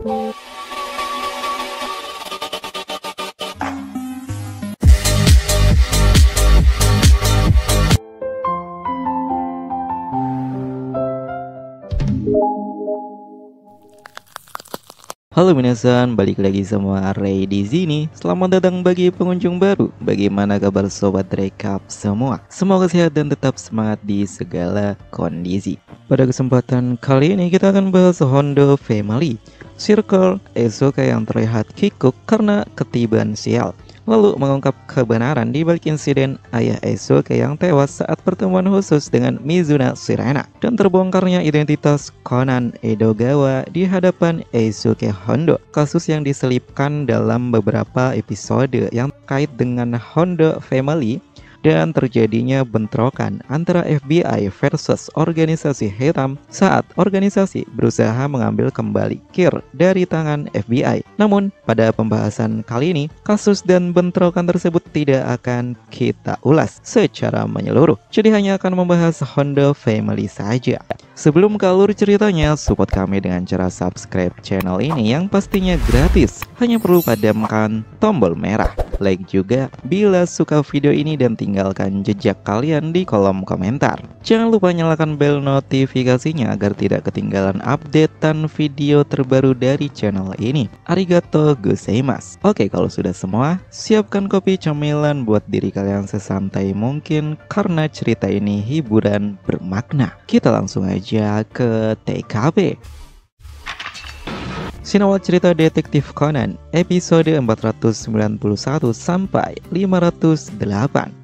Halo minasan, balik lagi sama Ray di sini. Selamat datang bagi pengunjung baru. Bagaimana kabar sobat rekap semua? Semoga sehat dan tetap semangat di segala kondisi. Pada kesempatan kali ini kita akan bahas Honda Family. Circle Esoka yang terlihat kikuk karena ketiban sial, lalu mengungkap kebenaran di balik insiden ayah Esoka yang tewas saat pertemuan khusus dengan Mizuna Sirena, dan terbongkarnya identitas Konan Edogawa di hadapan Eisuke Hondo. Kasus yang diselipkan dalam beberapa episode yang terkait dengan Honda Family dan terjadinya bentrokan antara FBI versus organisasi hitam saat organisasi berusaha mengambil kembali KIR dari tangan FBI. Namun, pada pembahasan kali ini, kasus dan bentrokan tersebut tidak akan kita ulas secara menyeluruh. Jadi hanya akan membahas Honda Family saja. Sebelum ke alur ceritanya, support kami dengan cara subscribe channel ini yang pastinya gratis. Hanya perlu padamkan tombol merah, like juga bila suka video ini, dan tinggalkan jejak kalian di kolom komentar. Jangan lupa nyalakan bel notifikasinya agar tidak ketinggalan updatean video terbaru dari channel ini. Arigato gozaimasu. Oke, kalau sudah semua, siapkan kopi camilan buat diri kalian sesantai mungkin karena cerita ini hiburan bermakna. Kita langsung aja ke TKP. Sinawal cerita Detektif Conan, episode 491 sampai 508.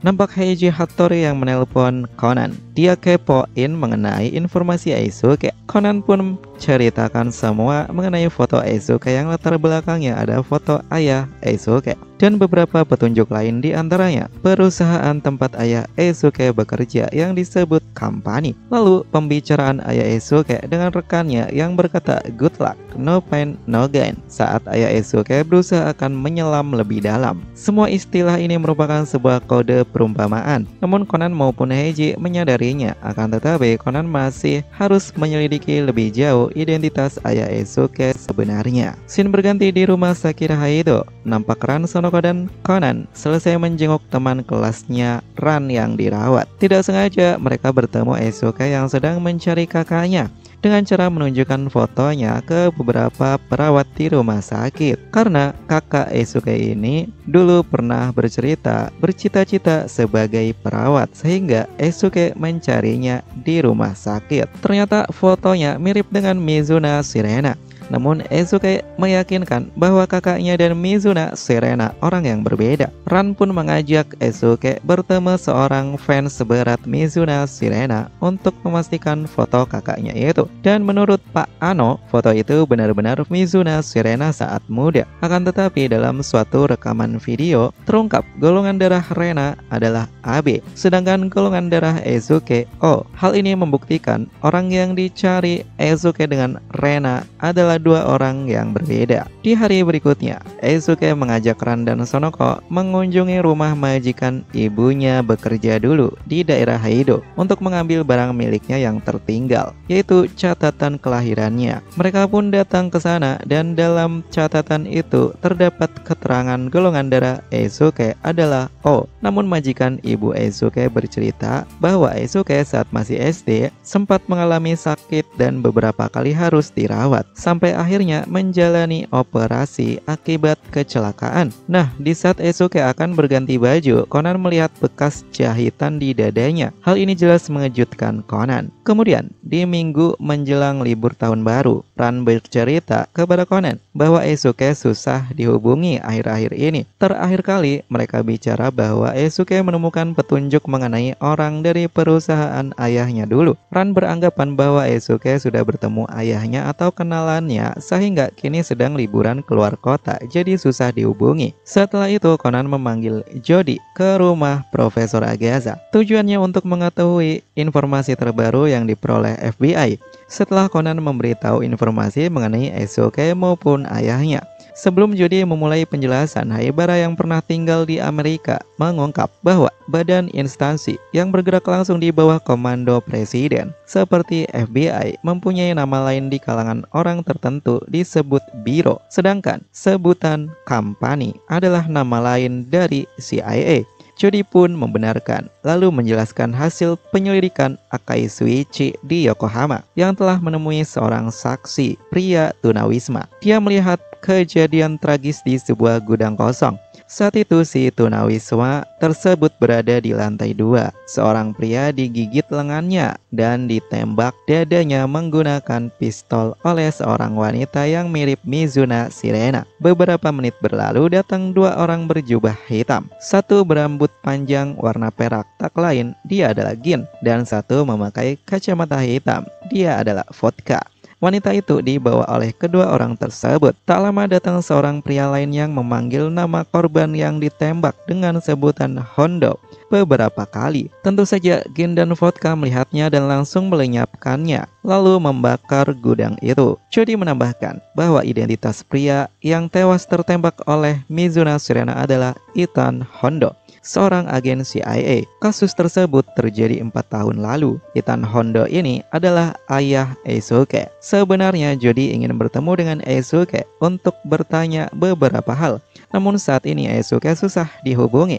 Nampak Heiji Hattori yang menelpon Conan. Dia kepoin mengenai informasi Eisuke. Conan pun ceritakan semua mengenai foto Eisuke yang latar belakangnya ada foto ayah Eisuke dan beberapa petunjuk lain, di antaranya perusahaan tempat ayah Eisuke bekerja yang disebut company. Lalu pembicaraan ayah Eisuke dengan rekannya yang berkata good luck, no pain, no gain saat ayah Eisuke berusaha akan menyelam lebih dalam. Semua istilah ini merupakan sebuah kode perumpamaan, namun Conan maupun Heiji menyadarinya. Akan tetapi Conan masih harus menyelidiki lebih jauh identitas ayah Eisuke sebenarnya. Scene berganti di rumah sakit Haido. Nampak Ran, Sonoko, dan Conan selesai menjenguk teman kelasnya Ran yang dirawat. Tidak sengaja mereka bertemu Eisuke yang sedang mencari kakaknya dengan cara menunjukkan fotonya ke beberapa perawat di rumah sakit. Karena kakak Eisuke ini dulu pernah bercita-cita sebagai perawat, sehingga Eisuke mencarinya di rumah sakit. Ternyata fotonya mirip dengan Mizuna Sirena. Namun Eisuke meyakinkan bahwa kakaknya dan Mizuna Sirena orang yang berbeda. Ran pun mengajak Eisuke bertemu seorang fans berat Mizuna Sirena untuk memastikan foto kakaknya itu. Dan menurut Pak Ano, foto itu benar-benar Mizuna Sirena saat muda. Akan tetapi dalam suatu rekaman video terungkap golongan darah Rena adalah AB, sedangkan golongan darah Eisuke O. Hal ini membuktikan orang yang dicari Eisuke dengan Rena adalah dua orang yang berbeda. Di hari berikutnya, Eisuke mengajak Ran dan Sonoko mengunjungi rumah majikan ibunya bekerja dulu di daerah Haido untuk mengambil barang miliknya yang tertinggal, yaitu catatan kelahirannya. Mereka pun datang ke sana dan dalam catatan itu terdapat keterangan golongan darah Eisuke adalah O. Namun majikan ibu Eisuke bercerita bahwa Eisuke saat masih SD sempat mengalami sakit dan beberapa kali harus dirawat sampai akhirnya menjalani operasi akibat kecelakaan. Nah, di saat Eisuke akan berganti baju, Conan melihat bekas jahitan di dadanya. Hal ini jelas mengejutkan Conan. Kemudian, di minggu menjelang libur tahun baru, Ran bercerita kepada Conan bahwa Eisuke susah dihubungi akhir-akhir ini. Terakhir kali mereka bicara bahwa Eisuke menemukan petunjuk mengenai orang dari perusahaan ayahnya dulu. Ran beranggapan bahwa Eisuke sudah bertemu ayahnya atau kenalannya, sehingga kini sedang liburan keluar kota, jadi susah dihubungi. Setelah itu Conan memanggil Jody ke rumah Profesor Agaza. Tujuannya untuk mengetahui informasi terbaru yang diperoleh FBI. Setelah Conan memberitahu informasi mengenai Eisuke maupun ayahnya, Sebelum Jody memulai penjelasan, Haibara yang pernah tinggal di Amerika mengungkap bahwa badan instansi yang bergerak langsung di bawah komando presiden seperti FBI mempunyai nama lain di kalangan orang tertentu disebut biro, sedangkan sebutan company adalah nama lain dari CIA. Jody pun membenarkan, lalu menjelaskan hasil penyelidikan Akai Suichi di Yokohama yang telah menemui seorang saksi pria tunawisma. Dia melihat kejadian tragis di sebuah gudang kosong. Saat itu si tunawisma tersebut berada di lantai 2. Seorang pria digigit lengannya dan ditembak dadanya menggunakan pistol oleh seorang wanita yang mirip Mizuna Sirena. Beberapa menit berlalu datang 2 orang berjubah hitam. Satu berambut panjang warna perak, tak lain dia adalah Gin, dan satu memakai kacamata hitam, dia adalah Vodka. Wanita itu dibawa oleh kedua orang tersebut. Tak lama datang seorang pria lain yang memanggil nama korban yang ditembak dengan sebutan Hondo beberapa kali. Tentu saja Gin dan Vodka melihatnya dan langsung melenyapkannya, lalu membakar gudang itu. Jody menambahkan bahwa identitas pria yang tewas tertembak oleh Mizuna Sirena adalah Ethan Hondo, seorang agen CIA. Kasus tersebut terjadi 4 tahun lalu. Ethan Hondo ini adalah ayah Eisuke. Sebenarnya Jody ingin bertemu dengan Eisuke untuk bertanya beberapa hal, namun saat ini Eisuke susah dihubungi.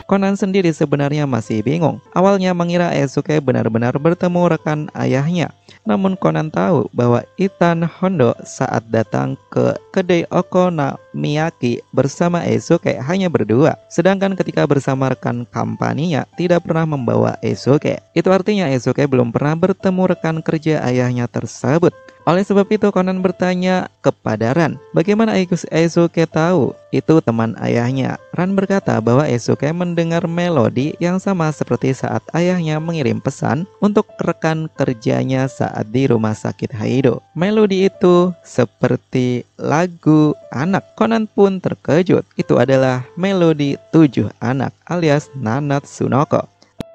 Conan sendiri sebenarnya masih bingung. Awalnya mengira Eisuke benar-benar bertemu rekan ayahnya. Namun Conan tahu bahwa Ethan Hondo saat datang ke kedai Okonomiyaki bersama Eisuke hanya berdua. Sedangkan ketika bersama rekan kampaninya tidak pernah membawa Eisuke. Itu artinya Eisuke belum pernah bertemu rekan kerja ayahnya tersebut. Oleh sebab itu Conan bertanya kepada Ran, bagaimana Eisuke tahu itu teman ayahnya. Ran berkata bahwa Eisuke mendengar melodi yang sama seperti saat ayahnya mengirim pesan untuk rekan kerjanya saat di rumah sakit Haido. Melodi itu seperti lagu anak. Conan pun terkejut. Itu adalah melodi 7 anak alias Nanatsunoko.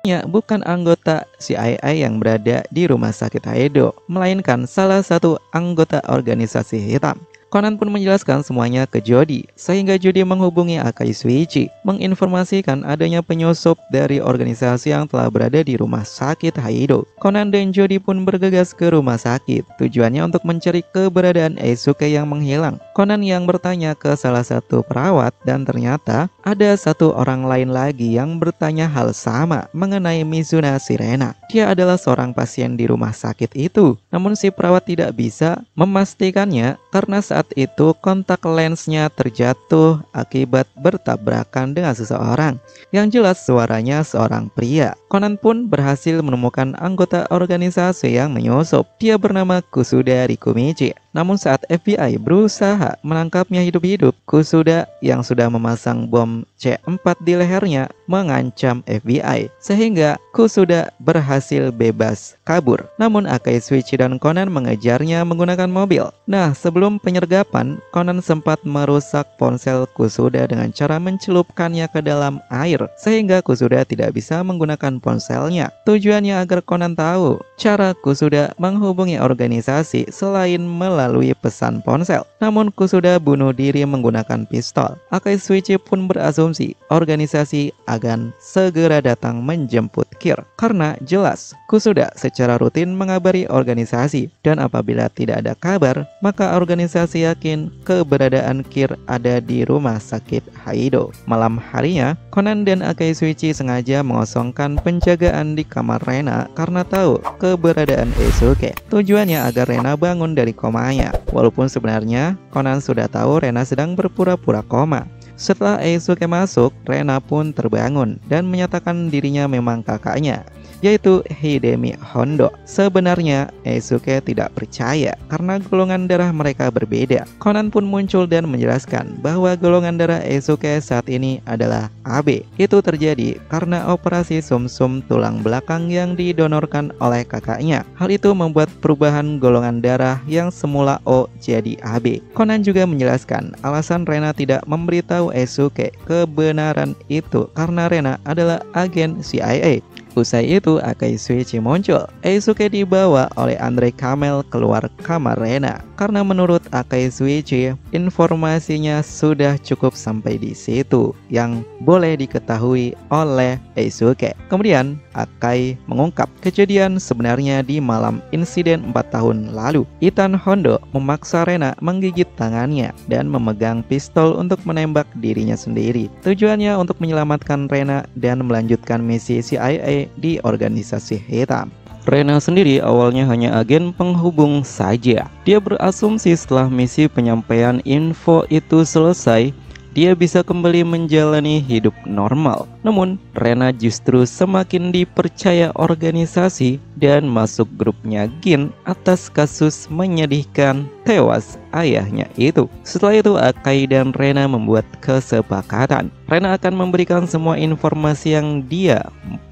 Bukan anggota CIA yang berada di rumah sakit Haido, melainkan salah satu anggota organisasi hitam. Conan pun menjelaskan semuanya ke Jody, sehingga Jody menghubungi Akai Suichi, menginformasikan adanya penyusup dari organisasi yang telah berada di rumah sakit Haido. Conan dan Jody pun bergegas ke rumah sakit, tujuannya untuk mencari keberadaan Eisuke yang menghilang. Conan yang bertanya ke salah satu perawat, dan ternyata ada satu orang lain lagi yang bertanya hal sama mengenai Mizuna Sirena. Dia adalah seorang pasien di rumah sakit itu, namun si perawat tidak bisa memastikannya karena saat itu kontak lensnya terjatuh akibat bertabrakan dengan seseorang. Yang jelas suaranya seorang pria. Conan pun berhasil menemukan anggota organisasi yang menyusup. Dia bernama Kusuda Rikumichi. Namun saat FBI berusaha menangkapnya hidup-hidup, Kusuda yang sudah memasang bom C4 di lehernya mengancam FBI, sehingga Kusuda berhasil bebas kabur. Namun Akai Suichi dan Conan mengejarnya menggunakan mobil. Nah, sebelum penyergapan, Conan sempat merusak ponsel Kusuda dengan cara mencelupkannya ke dalam air, sehingga Kusuda tidak bisa menggunakan ponselnya. Tujuannya agar Conan tahu cara Kusuda menghubungi organisasi selain melalui pesan ponsel. Namun Kusuda bunuh diri menggunakan pistol. Akai Suichi pun berasumsi organisasi akan segera datang menjemput Kir, karena jelas Kusuda secara rutin mengabari organisasi, dan apabila tidak ada kabar, maka organisasi yakin keberadaan Kir ada di rumah sakit Haido. Malam harinya, Conan dan Akai Suichi sengaja mengosongkan penjagaan di kamar Rena karena tahu keberadaan Eisuke. Tujuannya agar Rena bangun dari komanya. Walaupun sebenarnya Conan sudah tahu Rena sedang berpura-pura koma. Setelah Eisuke masuk, Rena pun terbangun dan menyatakan dirinya memang kakaknya, yaitu Hidemi Hondo. Sebenarnya Eisuke tidak percaya karena golongan darah mereka berbeda. Conan pun muncul dan menjelaskan bahwa golongan darah Eisuke saat ini adalah AB. Itu terjadi karena operasi sumsum tulang belakang yang didonorkan oleh kakaknya. Hal itu membuat perubahan golongan darah yang semula O jadi AB. Conan juga menjelaskan alasan Rena tidak memberitahu Eisuke kebenaran itu karena Rena adalah agen CIA. Usai itu, Akai Shuichi muncul. Eisuke dibawa oleh Andre Kamel keluar kamar Rena. Karena menurut Akai Shuichi, informasinya sudah cukup sampai di situ yang boleh diketahui oleh Eisuke. Kemudian, Akai mengungkap kejadian sebenarnya di malam insiden 4 tahun lalu. Ethan Hondo memaksa Rena menggigit tangannya dan memegang pistol untuk menembak dirinya sendiri. Tujuannya untuk menyelamatkan Rena dan melanjutkan misi CIA di organisasi hitam. Rena sendiri awalnya hanya agen penghubung saja. Dia berasumsi setelah misi penyampaian info itu selesai, dia bisa kembali menjalani hidup normal. Namun, Rena justru semakin dipercaya organisasi dan masuk grupnya Gin atas kasus menyedihkan tewas ayahnya itu. Setelah itu, Akai dan Rena membuat kesepakatan. Rena akan memberikan semua informasi yang dia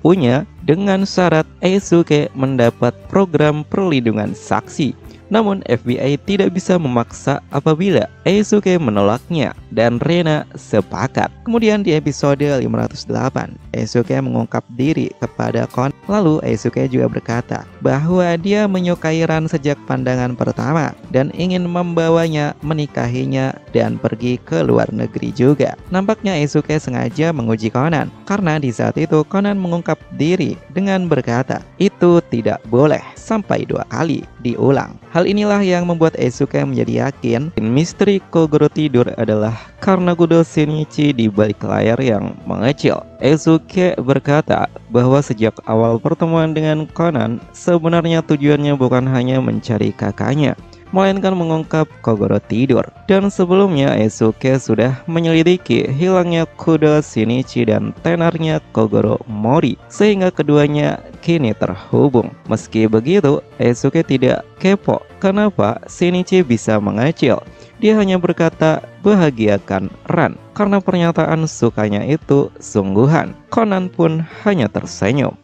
punya dengan syarat Eisuke mendapat program perlindungan saksi. Namun FBI tidak bisa memaksa apabila Eisuke menolaknya dan Rena sepakat. Kemudian di episode 508, Eisuke mengungkap diri kepada Kon. Lalu Eisuke juga berkata bahwa dia menyukai Ran sejak pandangan pertama dan ingin membawanya, menikahinya, dan pergi ke luar negeri juga. Nampaknya Eisuke sengaja menguji Conan karena di saat itu Conan mengungkap diri dengan berkata, "Itu tidak boleh," sampai 2 kali diulang. Hal inilah yang membuat Eisuke menjadi yakin misteri Kogoro tidur adalah karena kuda Shinichi di balik layar yang mengecil. Eisuke berkata bahwa sejak awal pertemuan dengan Conan, sebenarnya tujuannya bukan hanya mencari kakaknya, melainkan mengungkap Kogoro tidur. Dan sebelumnya Eisuke sudah menyelidiki hilangnya kuda Shinichi dan tenarnya Kogoro Mori, sehingga keduanya kini terhubung. Meski begitu, Eisuke tidak kepo kenapa Shinichi bisa mengecil. Dia hanya berkata bahagiakan Ran karena pernyataan sukanya itu sungguhan. Conan pun hanya tersenyum.